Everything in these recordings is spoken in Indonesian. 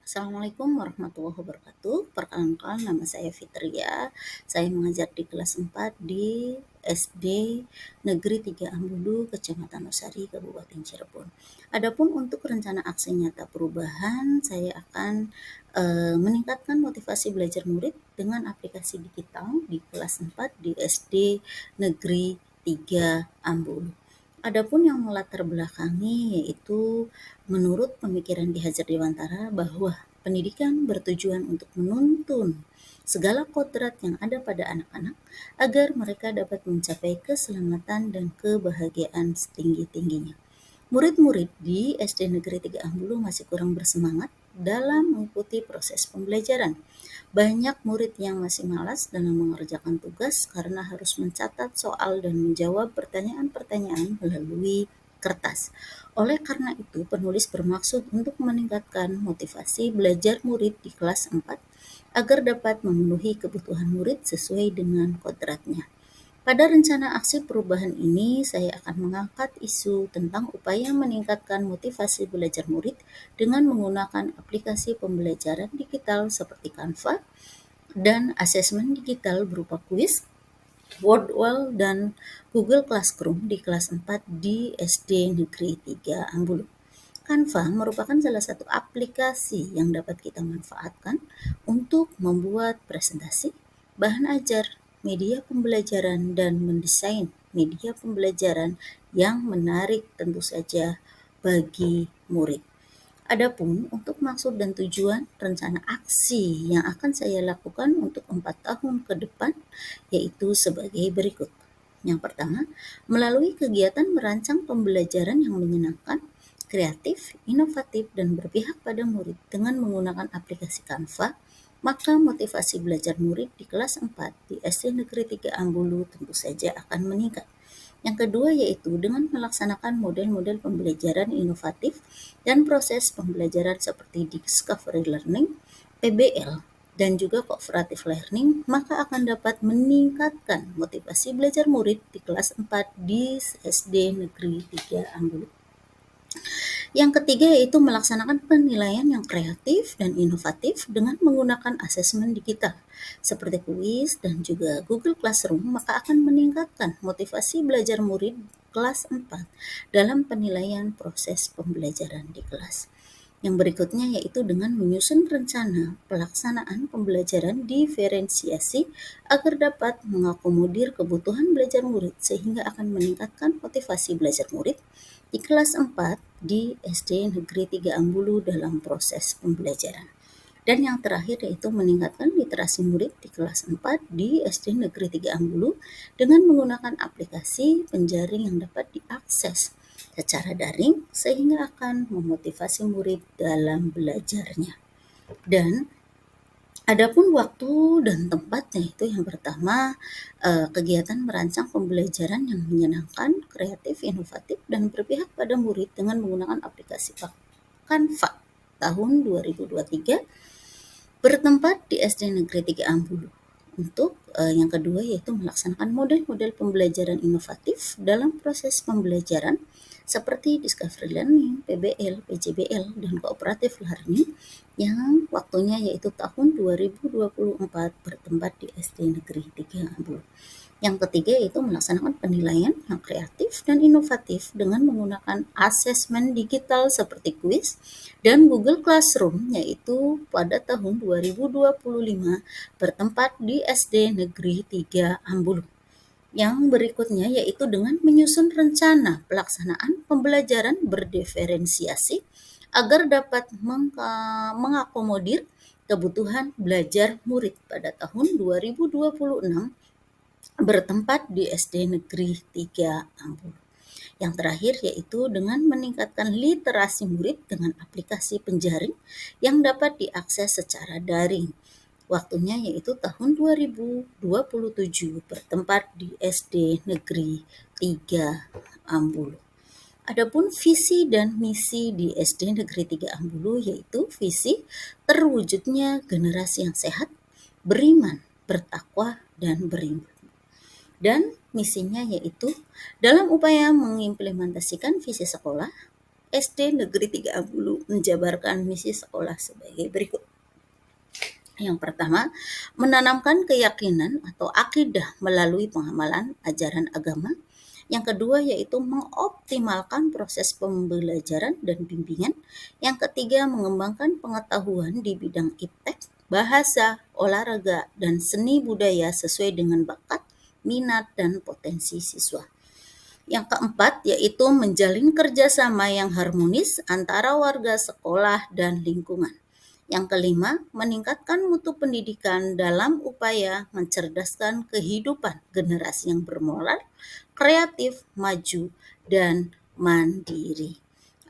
Assalamualaikum warahmatullahi wabarakatuh. Perkenalkan nama saya Fitria. Saya mengajar di kelas 4 di SD Negeri 3 Ambulu, Kecamatan Losari, Kabupaten Cirebon. Adapun untuk rencana aksi nyata perubahan, saya akan meningkatkan motivasi belajar murid dengan aplikasi digital di kelas 4 di SD Negeri 3 Ambulu. Adapun yang melatar belakangi yaitu menurut pemikiran Ki Hajar Dewantara bahwa pendidikan bertujuan untuk menuntun segala kodrat yang ada pada anak-anak agar mereka dapat mencapai keselamatan dan kebahagiaan setinggi-tingginya. Murid-murid di SD Negeri 3 Ambulu masih kurang bersemangat dalam mengikuti proses pembelajaran. Banyak murid yang masih malas dalam mengerjakan tugas karena harus mencatat soal dan menjawab pertanyaan-pertanyaan melalui kertas. Oleh karena itu, penulis bermaksud untuk meningkatkan motivasi belajar murid di kelas 4 agar dapat memenuhi kebutuhan murid sesuai dengan kodratnya. Pada rencana aksi perubahan ini, saya akan mengangkat isu tentang upaya meningkatkan motivasi belajar murid dengan menggunakan aplikasi pembelajaran digital seperti Canva dan asesmen digital berupa kuis, Wordwall, dan Google Classroom di kelas 4 di SD Negeri 3 Ambulu. Canva merupakan salah satu aplikasi yang dapat kita manfaatkan untuk membuat presentasi, bahan ajar, media pembelajaran, dan mendesain media pembelajaran yang menarik tentu saja bagi murid. Adapun untuk maksud dan tujuan rencana aksi yang akan saya lakukan untuk 4 tahun ke depan yaitu sebagai berikut. Yang pertama, melalui kegiatan merancang pembelajaran yang menyenangkan, kreatif, inovatif, dan berpihak pada murid dengan menggunakan aplikasi Canva, maka motivasi belajar murid di kelas 4 di SD Negeri 3 Ambulu tentu saja akan meningkat. Yang kedua yaitu dengan melaksanakan model-model pembelajaran inovatif dan proses pembelajaran seperti discovery learning, PBL, dan juga cooperative learning, maka akan dapat meningkatkan motivasi belajar murid di kelas 4 di SD Negeri 3 Ambulu. Yang ketiga yaitu melaksanakan penilaian yang kreatif dan inovatif dengan menggunakan asesmen digital seperti kuis dan juga Google Classroom, maka akan meningkatkan motivasi belajar murid kelas 4 dalam penilaian proses pembelajaran di kelas. Yang berikutnya yaitu dengan menyusun rencana pelaksanaan pembelajaran diferensiasi agar dapat mengakomodir kebutuhan belajar murid sehingga akan meningkatkan motivasi belajar murid di kelas 4 di SD Negeri 3 Ambulu dalam proses pembelajaran. Dan yang terakhir yaitu meningkatkan literasi murid di kelas 4 di SD Negeri 3 Ambulu dengan menggunakan aplikasi penjaring yang dapat diakses secara daring sehingga akan memotivasi murid dalam belajarnya. Dan adapun waktu dan tempatnya itu yang pertama kegiatan merancang pembelajaran yang menyenangkan, kreatif, inovatif, dan berpihak pada murid dengan menggunakan aplikasi Canva tahun 2023 bertempat di SD Negeri 3 Ambulu. Untuk yang kedua yaitu melaksanakan model-model pembelajaran inovatif dalam proses pembelajaran seperti discovery learning, PBL, PJBL, dan cooperative learning yang waktunya yaitu tahun 2024 bertempat di SD Negeri 3 Ambulu. Yang ketiga yaitu melaksanakan penilaian yang kreatif dan inovatif dengan menggunakan asesmen digital seperti kuis dan Google Classroom yaitu pada tahun 2025 bertempat di SD Negeri 3 Ambulu. Yang berikutnya yaitu dengan menyusun rencana pelaksanaan pembelajaran berdiferensiasi agar dapat mengakomodir kebutuhan belajar murid pada tahun 2026 bertempat di SD Negeri 3 Ambulu. Yang terakhir yaitu dengan meningkatkan literasi murid dengan aplikasi penjaring yang dapat diakses secara daring. Waktunya yaitu tahun 2027 bertempat di SD Negeri 3 Ambulu. Adapun visi dan misi di SD Negeri 3 Ambulu yaitu visi terwujudnya generasi yang sehat, beriman, bertakwa, dan beriman. Dan misinya yaitu dalam upaya mengimplementasikan visi sekolah, SD Negeri 3 Ambulu menjabarkan misi sekolah sebagai berikut. Yang pertama, menanamkan keyakinan atau akidah melalui pengamalan ajaran agama. Yang kedua yaitu mengoptimalkan proses pembelajaran dan bimbingan. Yang ketiga, mengembangkan pengetahuan di bidang iptek, bahasa, olahraga, dan seni budaya sesuai dengan bakat, minat, dan potensi siswa. Yang keempat yaitu menjalin kerjasama yang harmonis antara warga sekolah dan lingkungan. Yang kelima, meningkatkan mutu pendidikan dalam upaya mencerdaskan kehidupan generasi yang bermoral, kreatif, maju, dan mandiri.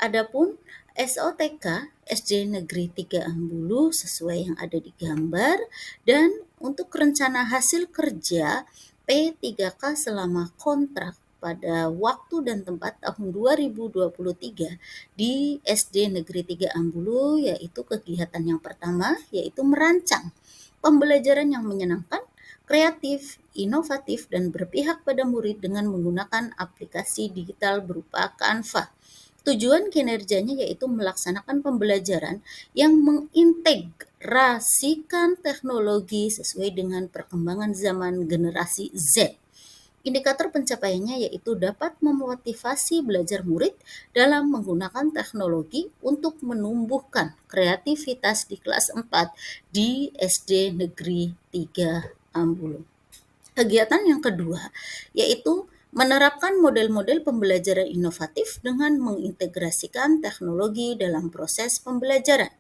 Adapun SOTK SD Negeri 3 Ambulu sesuai yang ada di gambar, dan untuk rencana hasil kerja P3K selama kontrak pada waktu dan tempat tahun 2023 di SD Negeri 3 Ambulu, yaitu kegiatan yang pertama yaitu merancang pembelajaran yang menyenangkan, kreatif, inovatif, dan berpihak pada murid dengan menggunakan aplikasi digital berupa Canva. Tujuan kinerjanya yaitu melaksanakan pembelajaran yang mengintegrasikan teknologi sesuai dengan perkembangan zaman generasi Z. Indikator pencapaiannya yaitu dapat memotivasi belajar murid dalam menggunakan teknologi untuk menumbuhkan kreativitas di kelas 4 di SD Negeri 3 Ambulu. Kegiatan yang kedua yaitu menerapkan model-model pembelajaran inovatif dengan mengintegrasikan teknologi dalam proses pembelajaran.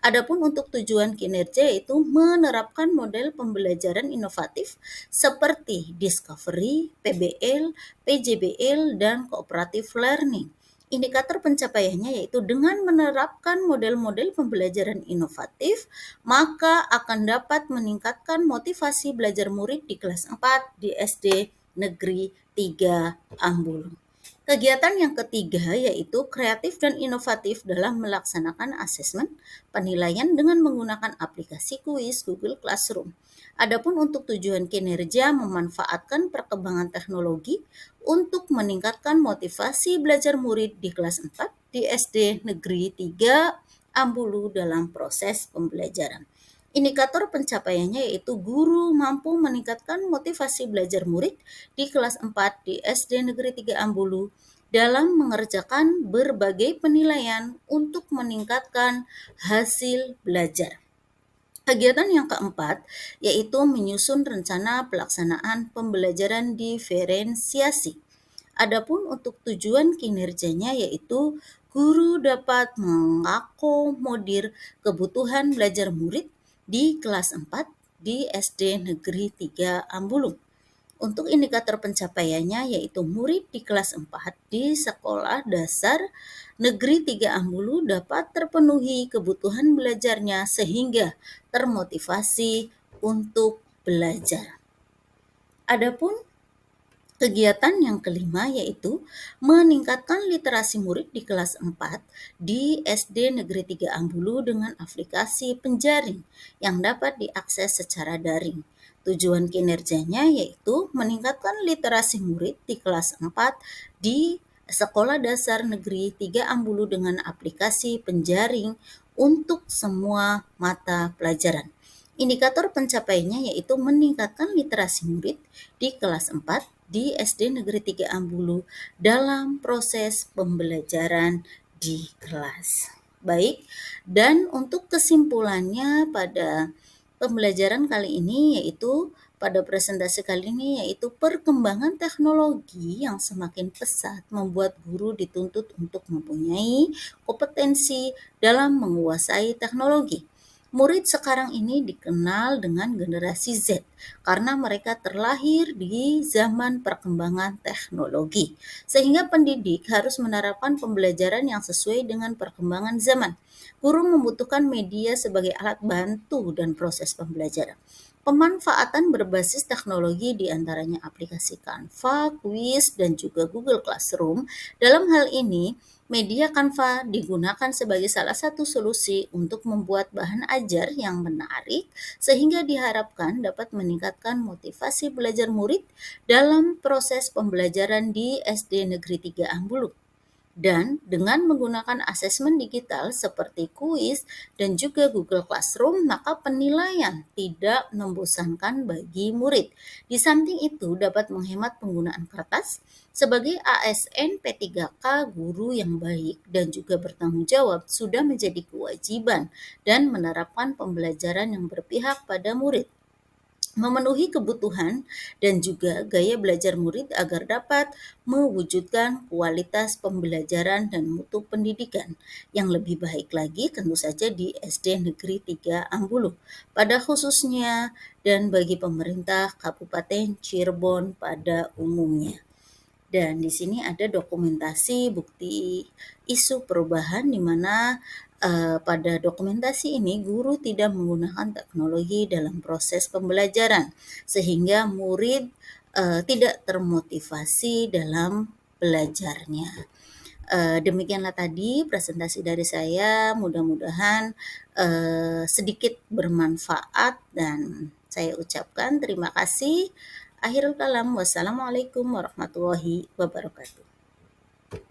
Adapun untuk tujuan kinerja yaitu menerapkan model pembelajaran inovatif seperti Discovery, PBL, PJBL, dan Cooperative Learning. Indikator pencapaiannya yaitu dengan menerapkan model-model pembelajaran inovatif, maka akan dapat meningkatkan motivasi belajar murid di kelas 4 di SD Negeri 3 Ambulu. Kegiatan yang ketiga yaitu kreatif dan inovatif dalam melaksanakan asesmen penilaian dengan menggunakan aplikasi kuis Google Classroom. Adapun untuk tujuan kinerja memanfaatkan perkembangan teknologi untuk meningkatkan motivasi belajar murid di kelas 4 di SD Negeri 3 Ambulu dalam proses pembelajaran. Indikator pencapaiannya yaitu guru mampu meningkatkan motivasi belajar murid di kelas 4 di SD Negeri 3 Ambulu dalam mengerjakan berbagai penilaian untuk meningkatkan hasil belajar. Kegiatan yang keempat yaitu menyusun rencana pelaksanaan pembelajaran diferensiasi. Adapun untuk tujuan kinerjanya yaitu guru dapat mengakomodir kebutuhan belajar murid di kelas 4 di SD Negeri 3 Ambulu. Untuk indikator pencapaiannya yaitu murid di kelas 4 di Sekolah Dasar Negeri 3 Ambulu dapat terpenuhi kebutuhan belajarnya sehingga termotivasi untuk belajar. Adapun kegiatan yang kelima yaitu meningkatkan literasi murid di kelas 4 di SD Negeri 3 Ambulu dengan aplikasi penjaring yang dapat diakses secara daring. Tujuan kinerjanya yaitu meningkatkan literasi murid di kelas 4 di Sekolah Dasar Negeri 3 Ambulu dengan aplikasi penjaring untuk semua mata pelajaran. Indikator pencapaiannya yaitu meningkatkan literasi murid di kelas 4 di SD Negeri 3 Ambulu dalam proses pembelajaran di kelas. Baik, dan untuk kesimpulannya pada pembelajaran kali ini yaitu pada presentasi kali ini yaitu perkembangan teknologi yang semakin pesat membuat guru dituntut untuk mempunyai kompetensi dalam menguasai teknologi. Murid sekarang ini dikenal dengan generasi Z karena mereka terlahir di zaman perkembangan teknologi. Sehingga pendidik harus menerapkan pembelajaran yang sesuai dengan perkembangan zaman. Guru membutuhkan media sebagai alat bantu dan proses pembelajaran. Pemanfaatan berbasis teknologi diantaranya aplikasi Canva, Quiz, dan juga Google Classroom. Dalam hal ini, media Canva digunakan sebagai salah satu solusi untuk membuat bahan ajar yang menarik sehingga diharapkan dapat meningkatkan motivasi belajar murid dalam proses pembelajaran di SD Negeri 3 Ambulu. Dan dengan menggunakan asesmen digital seperti kuis dan juga Google Classroom, maka penilaian tidak membosankan bagi murid. Di samping itu dapat menghemat penggunaan kertas. Sebagai ASN P3K, guru yang baik dan juga bertanggung jawab sudah menjadi kewajiban dan menerapkan pembelajaran yang berpihak pada murid, memenuhi kebutuhan dan juga gaya belajar murid agar dapat mewujudkan kualitas pembelajaran dan mutu pendidikan yang lebih baik lagi tentu saja di SD Negeri 3 Ambulu pada khususnya dan bagi pemerintah Kabupaten Cirebon pada umumnya. Dan di sini ada dokumentasi bukti isu perubahan di mana pada dokumentasi ini guru tidak menggunakan teknologi dalam proses pembelajaran sehingga murid tidak termotivasi dalam belajarnya. Demikianlah tadi presentasi dari saya, mudah-mudahan sedikit bermanfaat dan saya ucapkan terima kasih. Akhirul kalam, wassalamualaikum warahmatullahi wabarakatuh.